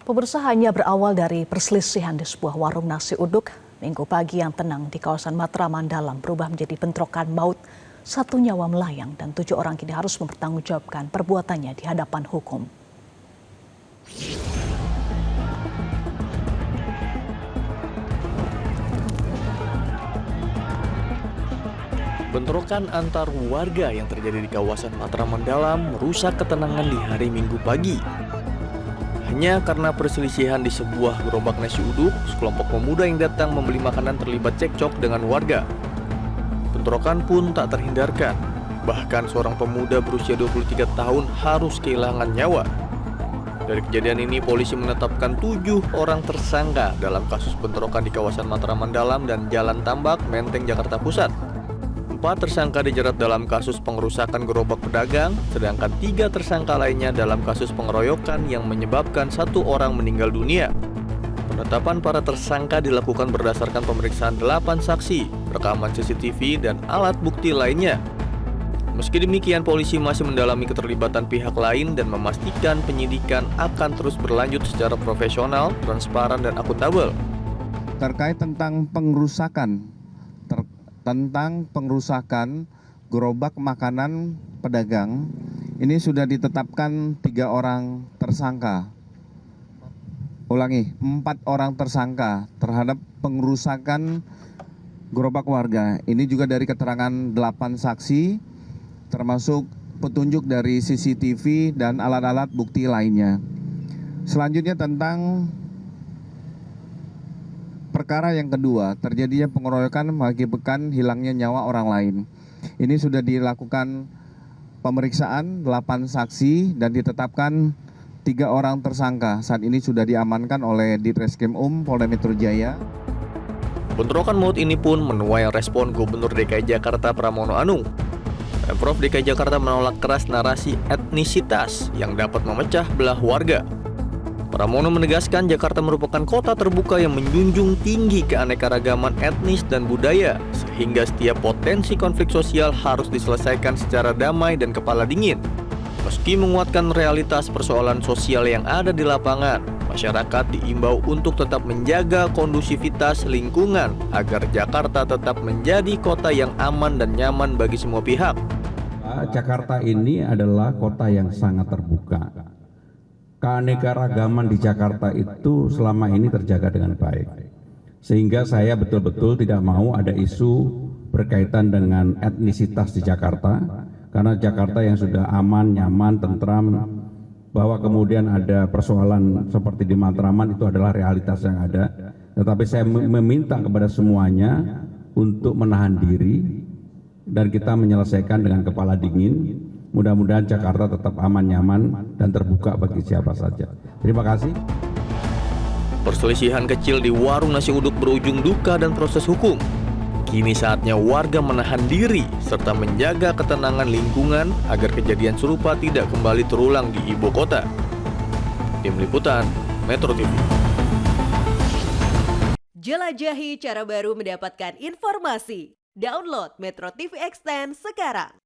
Pemirsa, hanya berawal dari perselisihan di sebuah warung nasi uduk Minggu pagi yang tenang di kawasan Matraman Dalam berubah menjadi bentrokan maut. 1 nyawa melayang dan 7 orang kini harus mempertanggungjawabkan perbuatannya di hadapan hukum. Bentrokan antar warga yang terjadi di kawasan Matraman Dalam merusak ketenangan di hari Minggu pagi. Hanya karena perselisihan di sebuah gerobak nasi uduk, sekelompok pemuda yang datang membeli makanan terlibat cekcok dengan warga. Bentrokan pun tak terhindarkan. Bahkan seorang pemuda berusia 23 tahun harus kehilangan nyawa. Dari kejadian ini, polisi menetapkan 7 orang tersangka dalam kasus bentrokan di kawasan Matraman Dalam dan Jalan Tambak, Menteng, Jakarta Pusat. 4 tersangka dijerat dalam kasus pengerusakan gerobak pedagang, sedangkan 3 tersangka lainnya dalam kasus pengeroyokan yang menyebabkan 1 orang meninggal dunia. Penetapan para tersangka dilakukan berdasarkan pemeriksaan 8 saksi, rekaman CCTV, dan alat bukti lainnya. Meski demikian, polisi masih mendalami keterlibatan pihak lain dan memastikan penyidikan akan terus berlanjut secara profesional, transparan, dan akuntabel. Terkait tentang pengerusakan gerobak makanan pedagang, ini sudah ditetapkan 3 orang tersangka. 4 orang tersangka terhadap pengerusakan gerobak warga. Ini juga dari keterangan 8 saksi, termasuk petunjuk dari CCTV dan alat-alat bukti lainnya. Selanjutnya tentang perkara yang kedua, terjadinya pengeroyokan mengakibatkan hilangnya nyawa orang lain. Ini sudah dilakukan pemeriksaan 8 saksi dan ditetapkan 3 orang tersangka. Saat ini sudah diamankan oleh Ditreskrim Polda Metro Jaya. Bentrokan maut ini pun menuai respon Gubernur DKI Jakarta Pramono Anung. Pemprov DKI Jakarta menolak keras narasi etnisitas yang dapat memecah belah warga. Pramono menegaskan Jakarta merupakan kota terbuka yang menjunjung tinggi keanekaragaman etnis dan budaya, sehingga setiap potensi konflik sosial harus diselesaikan secara damai dan kepala dingin. Meski menguatkan realitas persoalan sosial yang ada di lapangan, masyarakat diimbau untuk tetap menjaga kondusivitas lingkungan agar Jakarta tetap menjadi kota yang aman dan nyaman bagi semua pihak. Jakarta ini adalah kota yang sangat terbuka. Keanekaragaman di Jakarta itu selama ini terjaga dengan baik. Sehingga saya betul-betul tidak mau ada isu berkaitan dengan etnisitas di Jakarta. Karena Jakarta yang sudah aman, nyaman, tentram, bahwa kemudian ada persoalan seperti di Matraman itu adalah realitas yang ada. Tetapi saya meminta kepada semuanya untuk menahan diri dan kita menyelesaikan dengan kepala dingin. Mudah-mudahan Jakarta tetap aman, nyaman, dan terbuka bagi siapa saja. Terima kasih. Perselisihan kecil di warung nasi uduk berujung duka dan proses hukum. Kini saatnya warga menahan diri serta menjaga ketenangan lingkungan agar kejadian serupa tidak kembali terulang di ibu kota. Tim Liputan, Metro TV. Jelajahi cara baru mendapatkan informasi. Download Metro TV Extend sekarang.